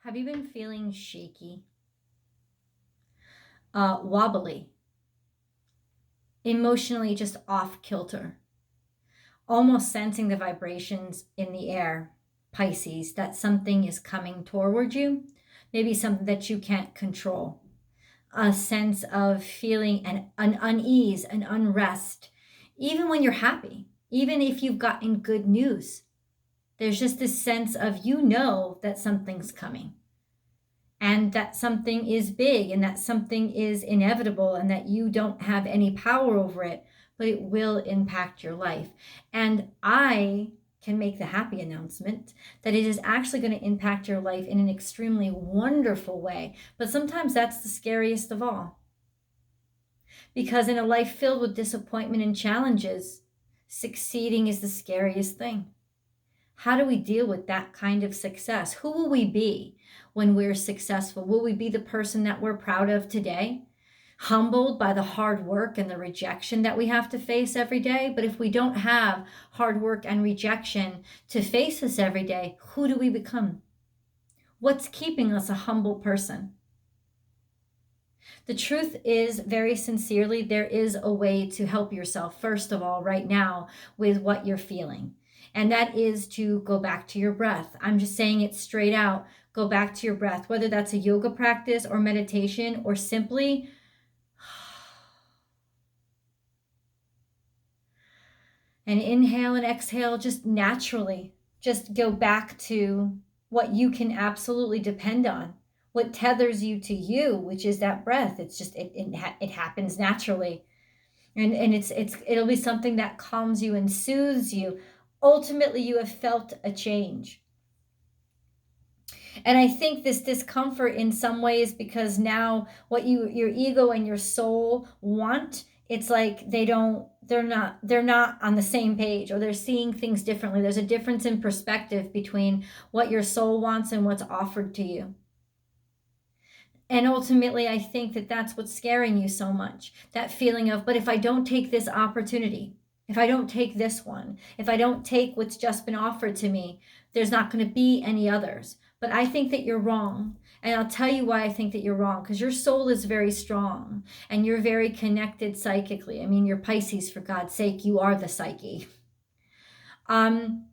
Have you been feeling shaky, wobbly, emotionally just off kilter, almost sensing the vibrations in the air, Pisces, that something is coming toward you, maybe something that you can't control, a sense of feeling an unease, an unrest, even when you're happy, even if you've gotten good news. There's just this sense of, that something's coming and that something is big and that something is inevitable and that you don't have any power over it, but it will impact your life. And I can make the happy announcement that it is actually going to impact your life in an extremely wonderful way. But sometimes that's the scariest of all. Because in a life filled with disappointment and challenges, succeeding is the scariest thing. How do we deal with that kind of success? Who will we be when we're successful? Will we be the person that we're proud of today? Humbled by the hard work and the rejection that we have to face every day? But if we don't have hard work and rejection to face us every day, who do we become? What's keeping us a humble person? The truth is, very sincerely, there is a way to help yourself, first of all, right now, with what you're feeling. And that is to go back to your breath. I'm just saying it straight out. Go back to your breath, whether that's a yoga practice or meditation or simply and inhale and exhale just naturally. Just go back to what you can absolutely depend on, what tethers you to you, which is that breath. It's just, it happens naturally. And it'll be something that calms you and soothes you. Ultimately, you have felt a change. And I think this discomfort in some ways, because now what your ego and your soul want, it's like they're not on the same page, or they're seeing things differently. There's a difference in perspective between what your soul wants and what's offered to you. And ultimately, I think that that's what's scaring you so much. That feeling of, but if I don't take this opportunity, if I don't take this one, if I don't take what's just been offered to me, there's not going to be any others. But I think that you're wrong. And I'll tell you why I think that you're wrong. Because your soul is very strong and you're very connected psychically. I mean, you're Pisces, for God's sake. You are the psyche. And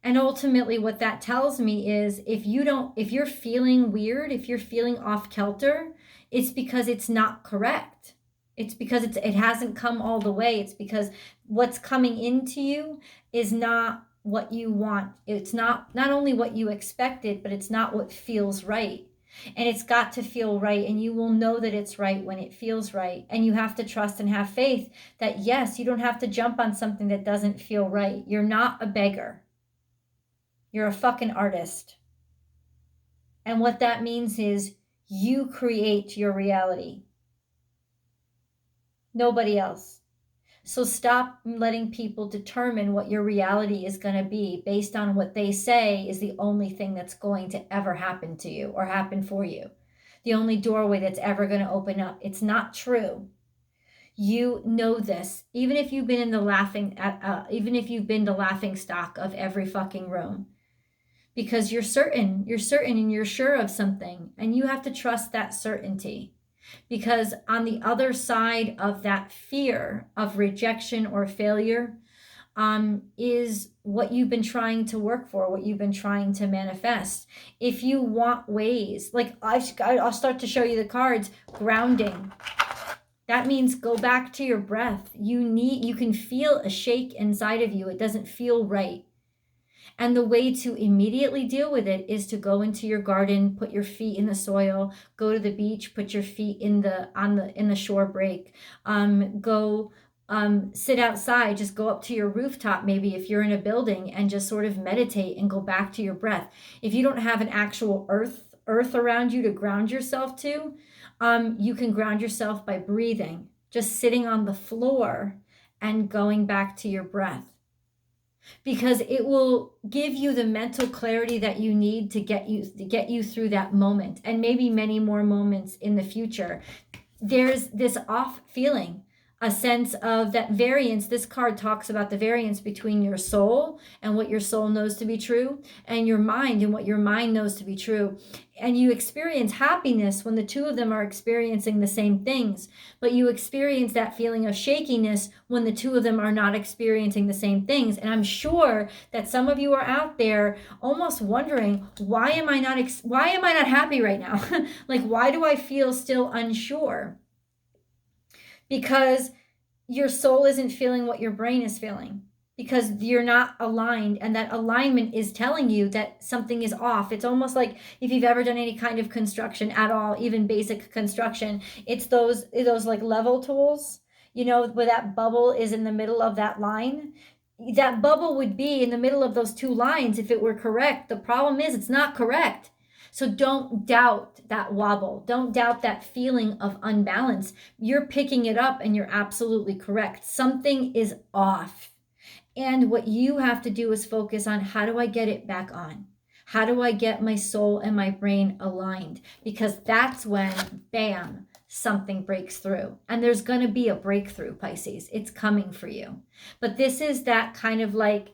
ultimately what that tells me is if you're feeling weird, if you're feeling off kilter, it's because it's not correct. It's because it hasn't come all the way. It's because what's coming into you is not what you want. It's not only what you expected, but it's not what feels right. And it's got to feel right. And you will know that it's right when it feels right. And you have to trust and have faith that, yes, you don't have to jump on something that doesn't feel right. You're not a beggar. You're a fucking artist. And what that means is you create your reality. Nobody else. So stop letting people determine what your reality is going to be based on what they say is the only thing that's going to ever happen to you or happen for you. The only doorway that's ever going to open up. It's not true. You know this, even if you've been in the laughing stock of every fucking room. Because you're certain and you're sure of something, and you have to trust that certainty. Because on the other side of that fear of rejection or failure is what you've been trying to work for, what you've been trying to manifest. If you want ways, like I'll start to show you the cards, grounding. That means go back to your breath. You can feel a shake inside of you. It doesn't feel right. And the way to immediately deal with it is to go into your garden, put your feet in the soil, go to the beach, put your feet in the shore break, go sit outside, just go up to your rooftop, maybe if you're in a building, and just sort of meditate and go back to your breath. If you don't have an actual earth around you to ground yourself to, you can ground yourself by breathing, just sitting on the floor and going back to your breath. Because it will give you the mental clarity that you need to get you through that moment, and maybe many more moments in the future. There's this off feeling a sense of that variance. This card talks about the variance between your soul and what your soul knows to be true, and your mind and what your mind knows to be true. And you experience happiness when the two of them are experiencing the same things, but you experience that feeling of shakiness when the two of them are not experiencing the same things. And I'm sure that some of you are out there almost wondering, why am I not happy right now? Like, why do I feel still unsure? Because your soul isn't feeling what your brain is feeling, because you're not aligned, and that alignment is telling you that something is off. It's almost like if you've ever done any kind of construction at all, even basic construction, it's those like level tools, you know, where that bubble is in the middle of that line. That bubble would be in the middle of those two lines if it were correct. The problem is it's not correct. So don't doubt that wobble. Don't doubt that feeling of unbalance. You're picking it up and you're absolutely correct. Something is off. And what you have to do is focus on, how do I get it back on? How do I get my soul and my brain aligned? Because that's when, bam, something breaks through. And there's going to be a breakthrough, Pisces. It's coming for you. But this is that kind of like,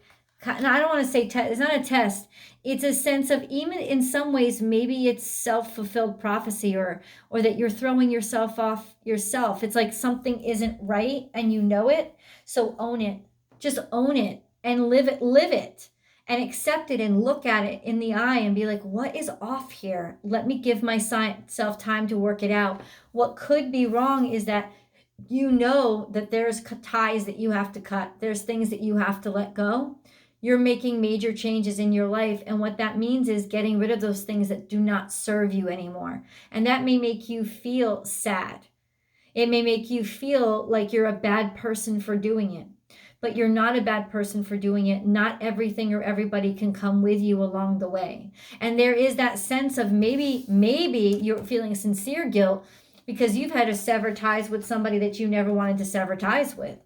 and I don't want to say it's not a test. It's a sense of, even in some ways, maybe it's self-fulfilled prophecy, or that you're throwing yourself off yourself. It's like something isn't right and you know it. So own it. Just own it and live it and accept it and look at it in the eye and be like, what is off here? Let me give myself time to work it out. What could be wrong is that you know that there's ties that you have to cut. There's things that you have to let go. You're making major changes in your life. And what that means is getting rid of those things that do not serve you anymore. And that may make you feel sad. It may make you feel like you're a bad person for doing it. But you're not a bad person for doing it. Not everything or everybody can come with you along the way. And there is that sense of maybe you're feeling sincere guilt because you've had to sever ties with somebody that you never wanted to sever ties with.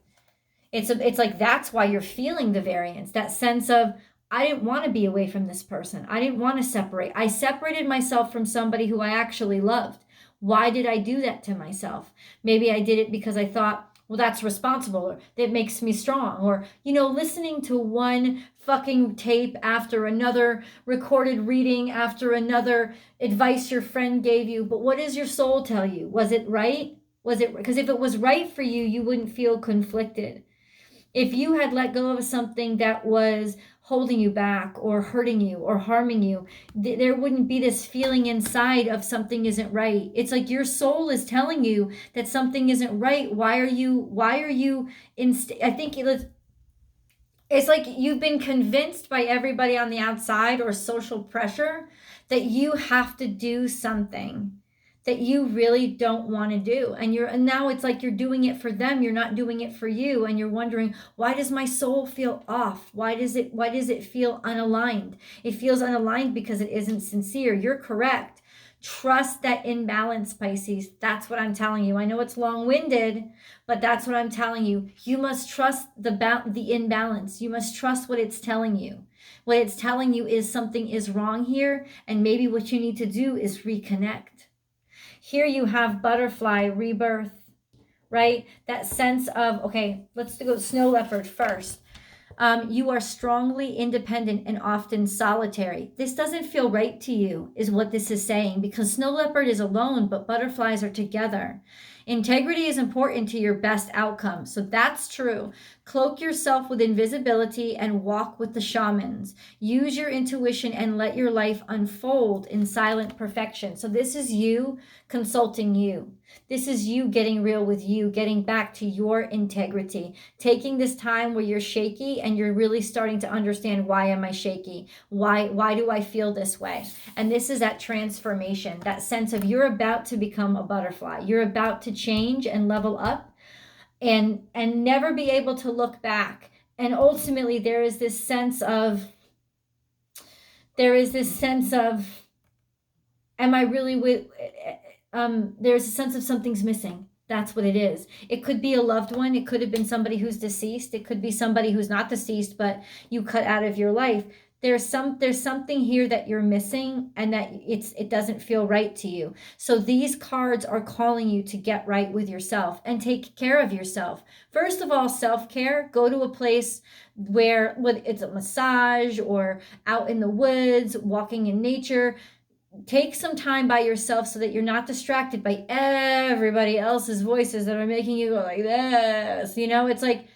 It's like that's why you're feeling the variance, that sense of, I didn't want to be away from this person. I didn't want to separate. I separated myself from somebody who I actually loved. Why did I do that to myself? Maybe I did it because I thought, well, that's responsible, or that makes me strong, or, you know, listening to one fucking tape after another, recorded reading after another, advice your friend gave you. But what does your soul tell you? Was it right? Was it? Because if it was right for you, you wouldn't feel conflicted. If you had let go of something that was holding you back or hurting you or harming you, there wouldn't be this feeling inside of something isn't right. It's like your soul is telling you that something isn't right. Why are you I think it's like you've been convinced by everybody on the outside or social pressure that you have to do something that you really don't want to do. And now it's like you're doing it for them. You're not doing it for you. And you're wondering, why does my soul feel off? Why does it feel unaligned? It feels unaligned because it isn't sincere. You're correct. Trust that imbalance, Pisces. That's what I'm telling you. I know it's long-winded, but that's what I'm telling you. You must trust the imbalance. You must trust what it's telling you. What it's telling you is something is wrong here, and maybe what you need to do is reconnect. Here you have butterfly, rebirth, right? That sense of, okay, let's go snow leopard first. You are strongly independent and often solitary. This doesn't feel right to you, is what this is saying, because snow leopard is alone, but butterflies are together. Integrity is important to your best outcome. So that's true. Cloak yourself with invisibility and walk with the shamans. Use your intuition and let your life unfold in silent perfection. So this is you consulting you. This is you getting real with you, getting back to your integrity, taking this time where you're shaky and you're really starting to understand, why am I shaky? Why do I feel this way? And this is that transformation, that sense of you're about to become a butterfly. You're about to change and level up and never be able to look back. And ultimately there is this sense of, am I really with, there's a sense of something's missing. That's what it is. It could be a loved one. It could have been somebody who's deceased. It could be somebody who's not deceased, but you cut out of your life. There's something here that you're missing, and that it doesn't feel right to you. So these cards are calling you to get right with yourself and take care of yourself. First of all, self-care. Go to a place where, whether it's a massage or out in the woods, walking in nature. Take some time by yourself so that you're not distracted by everybody else's voices that are making you go like this. It's like,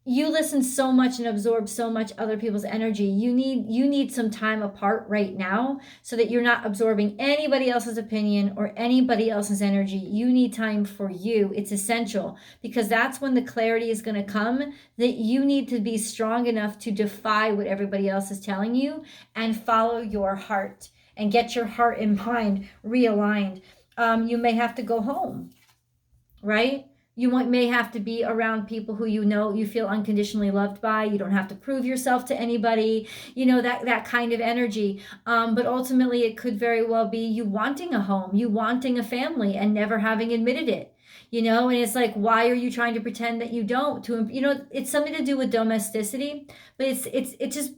you listen so much and absorb so much other people's energy. You need some time apart right now so that you're not absorbing anybody else's opinion or anybody else's energy. You need time for you. It's essential, because that's when the clarity is going to come, that you need to be strong enough to defy what everybody else is telling you and follow your heart and get your heart and mind realigned. You may have to go home, right? You may have to be around people who you feel unconditionally loved by. You don't have to prove yourself to anybody, that kind of energy. But ultimately, it could very well be you wanting a home, you wanting a family, and never having admitted it. And it's like, why are you trying to pretend that you don't? It's something to do with domesticity, but it's just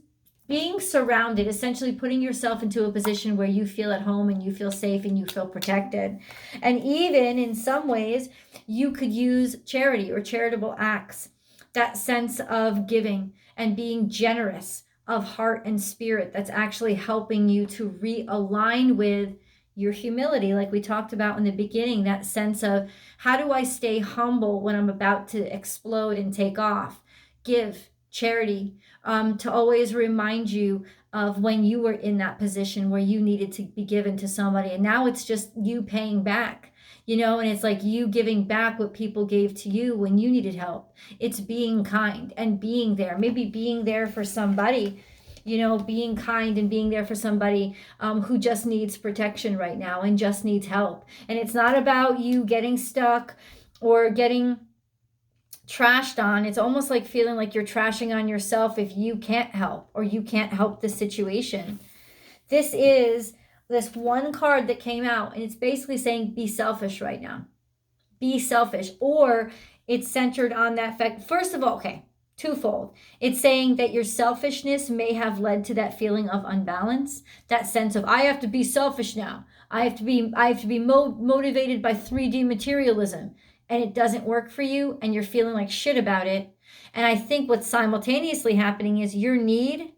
being surrounded, essentially putting yourself into a position where you feel at home and you feel safe and you feel protected. And even in some ways, you could use charity or charitable acts, that sense of giving and being generous of heart and spirit, that's actually helping you to realign with your humility, like we talked about in the beginning, that sense of, how do I stay humble when I'm about to explode and take off? Give charity, to always remind you of when you were in that position where you needed to be given to somebody, and now it's just you paying back, and it's like you giving back what people gave to you when you needed help. It's being kind and being there, maybe being there for somebody, being kind and being there for somebody who just needs protection right now and just needs help. And it's not about you getting stuck or getting trashed on. It's almost like feeling like you're trashing on yourself if you can't help or you can't help the situation. This is this one card that came out, and it's basically saying be selfish right now. Be selfish. Or it's centered on that fact. First of all, okay, twofold. It's saying that your selfishness may have led to that feeling of unbalance, that sense of, I have to be selfish now. I have to be motivated by 3D materialism. And it doesn't work for you, and you're feeling like shit about it. And I think what's simultaneously happening is your need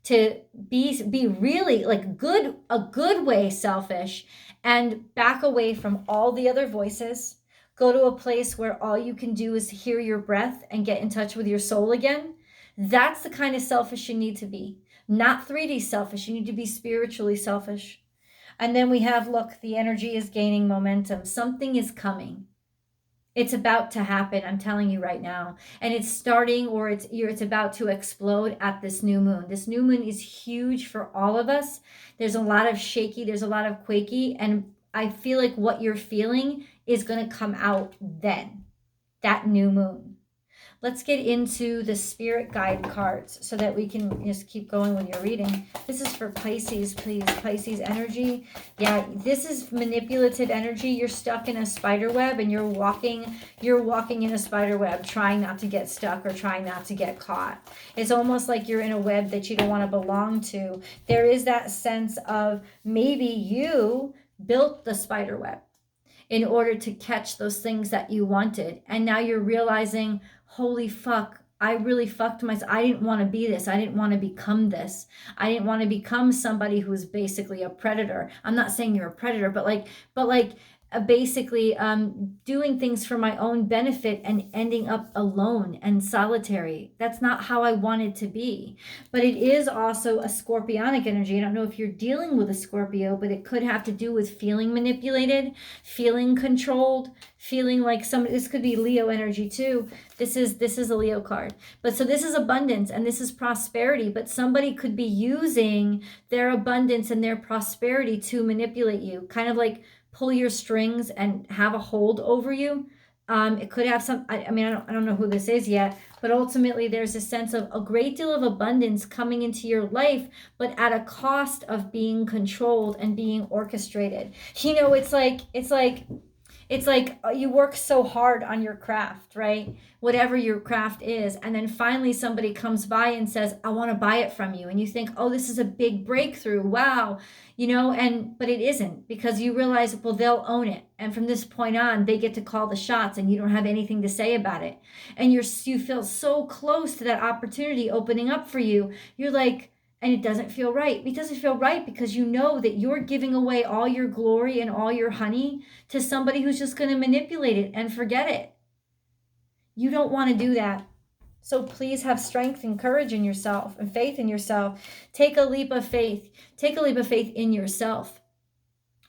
to be really like a good way selfish, and back away from all the other voices. Go to a place where all you can do is hear your breath and get in touch with your soul again. That's the kind of selfish you need to be. Not 3D selfish. You need to be spiritually selfish. And then we have, look, the energy is gaining momentum. Something is coming. It's about to happen, I'm telling you right now. And it's starting, or it's about to explode at this new moon. This new moon is huge for all of us. There's a lot of shaky, there's a lot of quaky, and I feel like what you're feeling is going to come out then, that new moon. Let's get into the spirit guide cards so that we can just keep going when you're reading. This is for Pisces, please. Pisces energy. Yeah, this is manipulative energy. You're stuck in a spider web, and you're walking in a spider web, trying not to get stuck or trying not to get caught. It's almost like you're in a web that you don't want to belong to. There is that sense of maybe you built the spider web in order to catch those things that you wanted. And now you're realizing, holy fuck, I really fucked myself. I didn't want to be this. I didn't want to become this. I didn't want to become somebody who's basically a predator. I'm not saying you're a predator, but basically doing things for my own benefit and ending up alone and solitary. That's not how I wanted to be. But it is also a scorpionic energy. I don't know if you're dealing with a Scorpio, but it could have to do with feeling manipulated, feeling controlled, feeling like somebody. This could be Leo energy too. This is a Leo card. But so this is abundance and this is prosperity, but somebody could be using their abundance and their prosperity to manipulate you, kind of like pull your strings and have a hold over you. It could have some, I don't know who this is yet, but ultimately there's a sense of a great deal of abundance coming into your life, but at a cost of being controlled and being orchestrated. It's like It's like you work so hard on your craft, right? Whatever your craft is. And then finally somebody comes by and says, I want to buy it from you. And you think, oh, this is a big breakthrough. Wow. But it isn't, because you realize, well, they'll own it. And from this point on, they get to call the shots and you don't have anything to say about it. And you feel so close to that opportunity opening up for you. You're like, and it doesn't feel right. It doesn't feel right because you know that you're giving away all your glory and all your honey to somebody who's just going to manipulate it and forget it. You don't want to do that. So please have strength and courage in yourself and faith in yourself. Take a leap of faith. Take a leap of faith in yourself.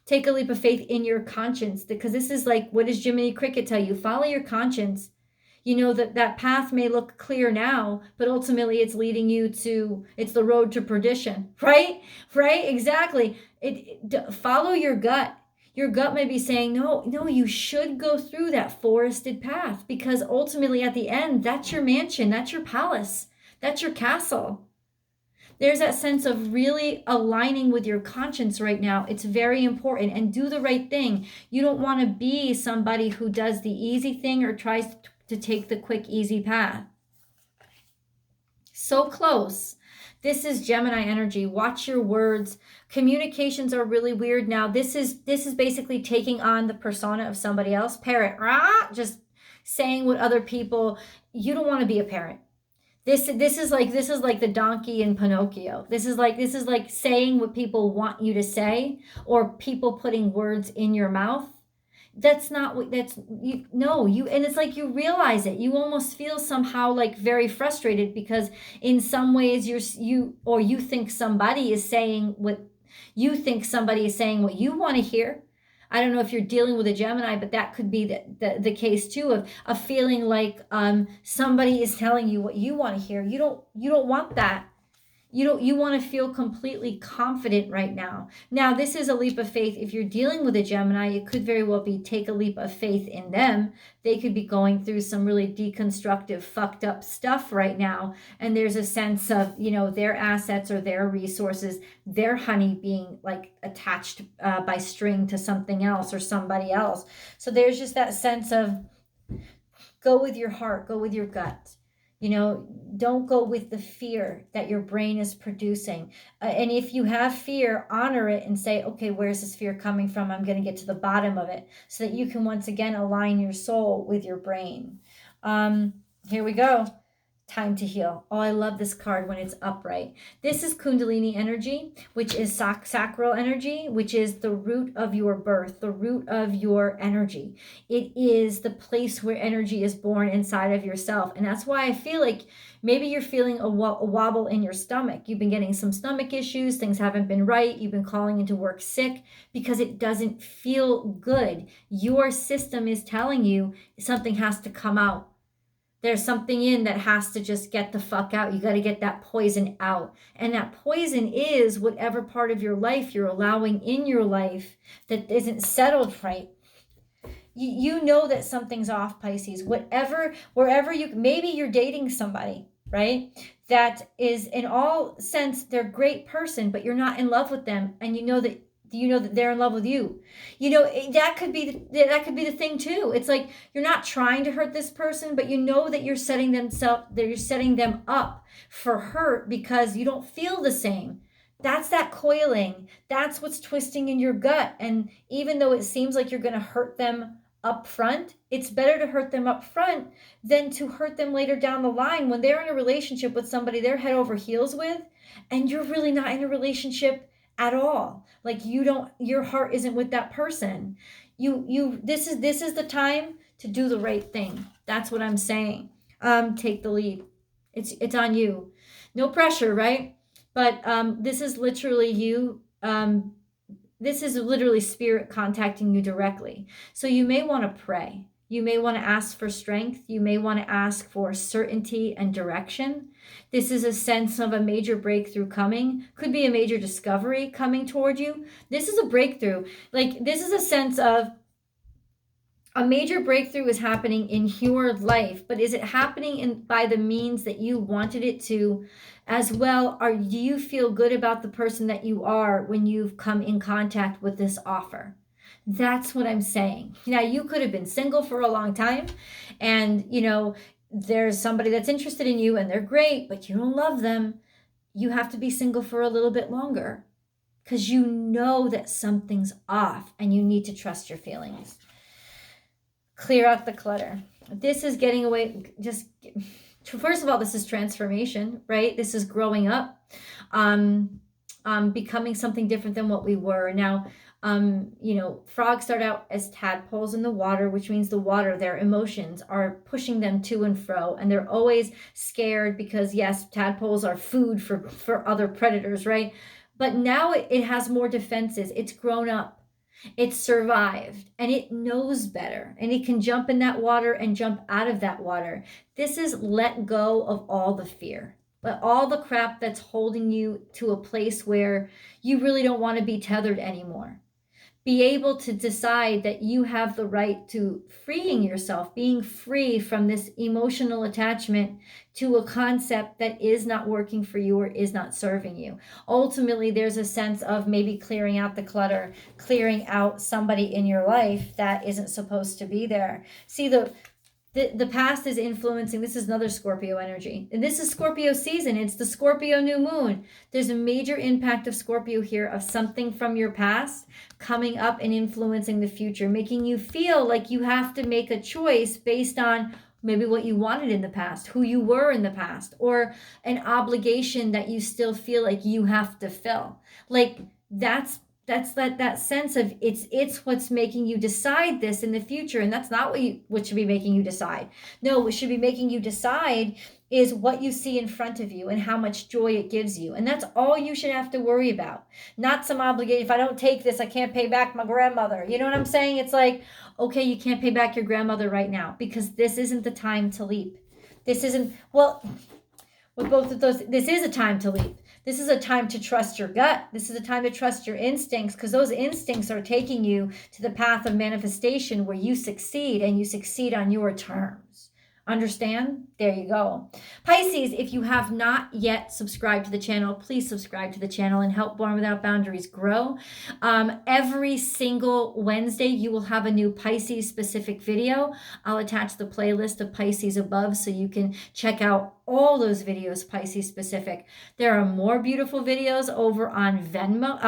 Take a leap of faith in your conscience, because this is like, what does Jiminy Cricket tell you? Follow your conscience. You know that path may look clear now, but ultimately it's leading you to, it's the road to perdition, right? Right? Exactly. Follow your gut. Your gut may be saying, no, you should go through that forested path, because ultimately at the end, that's your mansion, that's your palace, that's your castle. There's that sense of really aligning with your conscience right now. It's very important, and do the right thing. You don't want to be somebody who does the easy thing or tries to take the quick, easy path. So close. This is Gemini energy. Watch your words. Communications are really weird now. This is basically taking on the persona of somebody else. Parrot, just saying what other people. You don't want to be a parrot. This is like the donkey in Pinocchio. This is like saying what people want you to say, or people putting words in your mouth. That's not what and it's like you realize it. You almost feel somehow like very frustrated, because in some ways you think somebody is saying what you want to hear. I don't know if you're dealing with a Gemini, but that could be the case too, of feeling like somebody is telling you what you want to hear. You don't want that. You want to feel completely confident right now. Now, this is a leap of faith. If you're dealing with a Gemini, it could very well be take a leap of faith in them. They could be going through some really deconstructive, fucked up stuff right now. And there's a sense of, their assets or their resources, their honey being like attached by string to something else or somebody else. So there's just that sense of go with your heart, go with your gut. Don't go with the fear that your brain is producing. And if you have fear, honor it and say, okay, where's this fear coming from? I'm going to get to the bottom of it, so that you can once again align your soul with your brain. Here we go. Time to heal. Oh, I love this card when it's upright. This is Kundalini energy, which is sacral energy, which is the root of your birth, the root of your energy. It is the place where energy is born inside of yourself. And that's why I feel like maybe you're feeling a wobble in your stomach. You've been getting some stomach issues. Things haven't been right. You've been calling into work sick because it doesn't feel good. Your system is telling you something has to come out. There's something in that has to just get the fuck out. You got to get that poison out. And that poison is whatever part of your life you're allowing in your life that isn't settled right. You know that something's off, Pisces. Wherever maybe you're dating somebody, right? That is, in all sense, they're a great person, but you're not in love with them. And you know that they're in love with you. That could be the thing too. It's like you're not trying to hurt this person, but you know that you're setting them up for hurt because you don't feel the same. That's that coiling. That's what's twisting in your gut. And even though it seems like you're going to hurt them up front, it's better to hurt them up front than to hurt them later down the line when they're in a relationship with somebody they're head over heels with, and you're really not in a relationship at all. Like your heart isn't with that person. This is the time to do the right thing. That's what I'm saying. Take the lead. It's on you. No pressure, right? But this is literally you. This is literally spirit contacting you directly. So you may want to pray. You may want to ask for strength. You may want to ask for certainty and direction. This is a sense of a major breakthrough coming. Could be a major discovery coming toward you. This is a breakthrough. Like, this is a sense of a major breakthrough is happening in your life, but is it happening by the means that you wanted it to as well? Or do you feel good about the person that you are when you've come in contact with this offer? That's what I'm saying. Now, you could have been single for a long time and, there's somebody that's interested in you and they're great, but you don't love them. You have to be single for a little bit longer because you know that something's off and you need to trust your feelings. Clear out the clutter. This is getting away. First of all, this is transformation, right? This is growing up, becoming something different than what we were. Now, frogs start out as tadpoles in the water, which means the water, their emotions are pushing them to and fro, and they're always scared because, yes, tadpoles are food for other predators, right? But now it has more defenses. It's grown up. It's survived and it knows better, and it can jump in that water and jump out of that water. This is let go of all the fear, but all the crap that's holding you to a place where you really don't want to be tethered anymore. Be able to decide that you have the right to freeing yourself, being free from this emotional attachment to a concept that is not working for you or is not serving you. Ultimately, there's a sense of maybe clearing out the clutter, clearing out somebody in your life that isn't supposed to be there. See, the past is influencing. This is another Scorpio energy. And this is Scorpio season. It's the Scorpio new moon. There's a major impact of Scorpio here, of something from your past coming up and influencing the future, making you feel like you have to make a choice based on maybe what you wanted in the past, who you were in the past, or an obligation that you still feel like you have to fill. Like that's that sense of it's what's making you decide this in the future, and that's not what should be making you decide. No, what should be making you decide is what you see in front of you and how much joy it gives you, and that's all you should have to worry about. Not some obligation. If I don't take this, I can't pay back my grandmother. You know what I'm saying? It's like, okay, you can't pay back your grandmother right now because this isn't the time to leap. This isn't, well, with both of those, this is a time to leap. This is a time to trust your gut. This is a time to trust your instincts, because those instincts are taking you to the path of manifestation where you succeed, and you succeed on your terms. Understand? There you go. Pisces, if you have not yet subscribed to the channel, please subscribe to the channel and help Born Without Boundaries grow. Every single Wednesday, you will have a new Pisces specific video. I'll attach the playlist of Pisces above so you can check out all those videos Pisces specific. There are more beautiful videos over on Vimeo,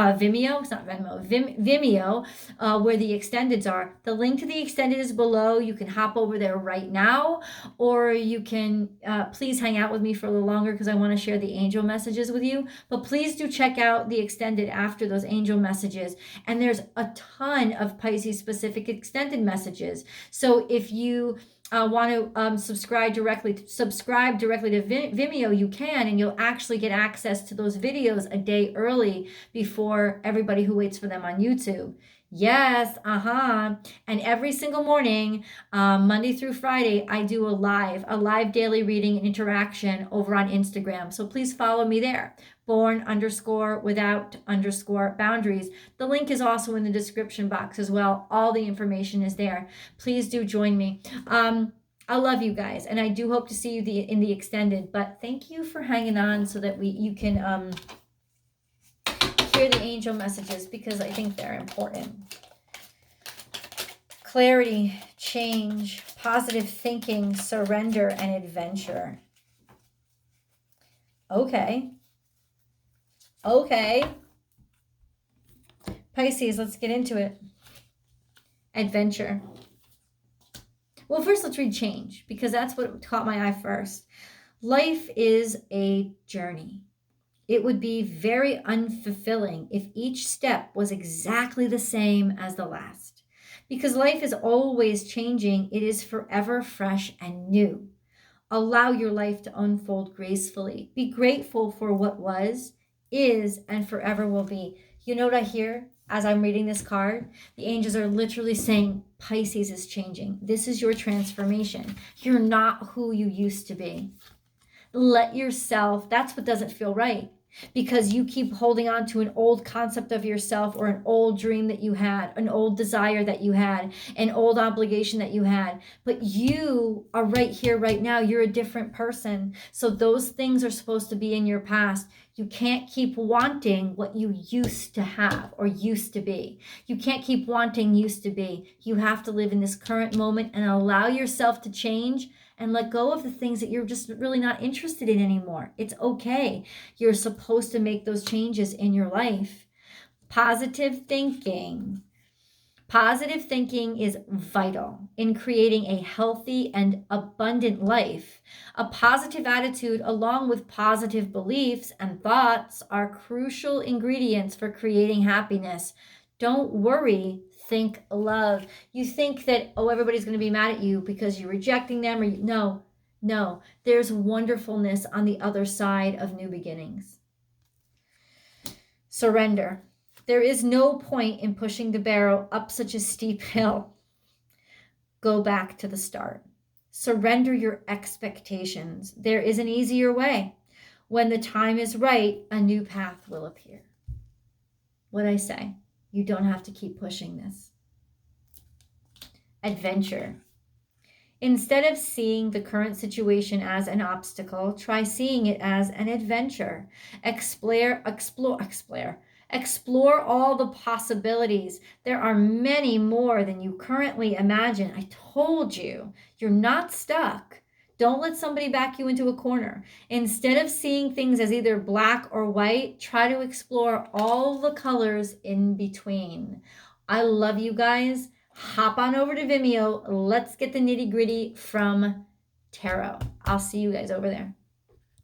where the extendeds are. The link to the extended is below. You can hop over there right now, or you can please hang out with me for a little longer because I want to share the angel messages with you. But please do check out the extended after those angel messages. And there's a ton of Pisces specific extended messages. So if you want to subscribe directly to Vimeo, you can, and you'll actually get access to those videos a day early before everybody who waits for them on YouTube. Yes, And every single morning, Monday through Friday, I do a live daily reading and interaction over on Instagram. So please follow me there. Born_without_boundaries. The link is also in the description box as well. All the information is there. Please do join me. I love you guys, and I do hope to see you in the extended. But thank you for hanging on so that you can hear the angel messages, because I think they're important. Clarity, change, positive thinking, surrender, and adventure. Okay. Pisces, let's get into it. Adventure. Well, first let's read change, because that's what caught my eye first. Life is a journey. It would be very unfulfilling if each step was exactly the same as the last. Because life is always changing, it is forever fresh and new. Allow your life to unfold gracefully. Be grateful for what was, is, and forever will be. You know what I hear as I'm reading this card? The angels are literally saying, Pisces is changing. This is your transformation. You're not who you used to be. Let yourself, that's what doesn't feel right. because you keep holding on to an old concept of yourself or an old dream that you had, an old desire that you had, an old obligation that you had. But you are right here, right now. You're a different person. So those things are supposed to be in your past. You can't keep wanting what you used to have or used to be. You can't keep wanting used to be. You have to live in this current moment and allow yourself to change and let go of the things that you're just really not interested in anymore. It's okay. You're supposed to make those changes in your life. Positive thinking. Positive thinking is vital in creating a healthy and abundant life. A positive attitude, along with positive beliefs and thoughts, are crucial ingredients for creating happiness. Don't worry, think love. You think that, oh, everybody's going to be mad at you because you're rejecting them, or no. There's wonderfulness on the other side of new beginnings. Surrender. There is no point in pushing the barrel up such a steep hill. Go back to the start. Surrender your expectations. There is an easier way. When the time is right, a new path will appear. What I say, you don't have to keep pushing this. Adventure. Instead of seeing the current situation as an obstacle, try seeing it as an adventure. Explore all the possibilities. There are many more than you currently imagine. I told you, you're not stuck. Don't let somebody back you into a corner. Instead of seeing things as either black or white, try to explore all the colors in between. I love you guys. Hop on over to Vimeo. Let's get the nitty-gritty from tarot. I'll see you guys over there.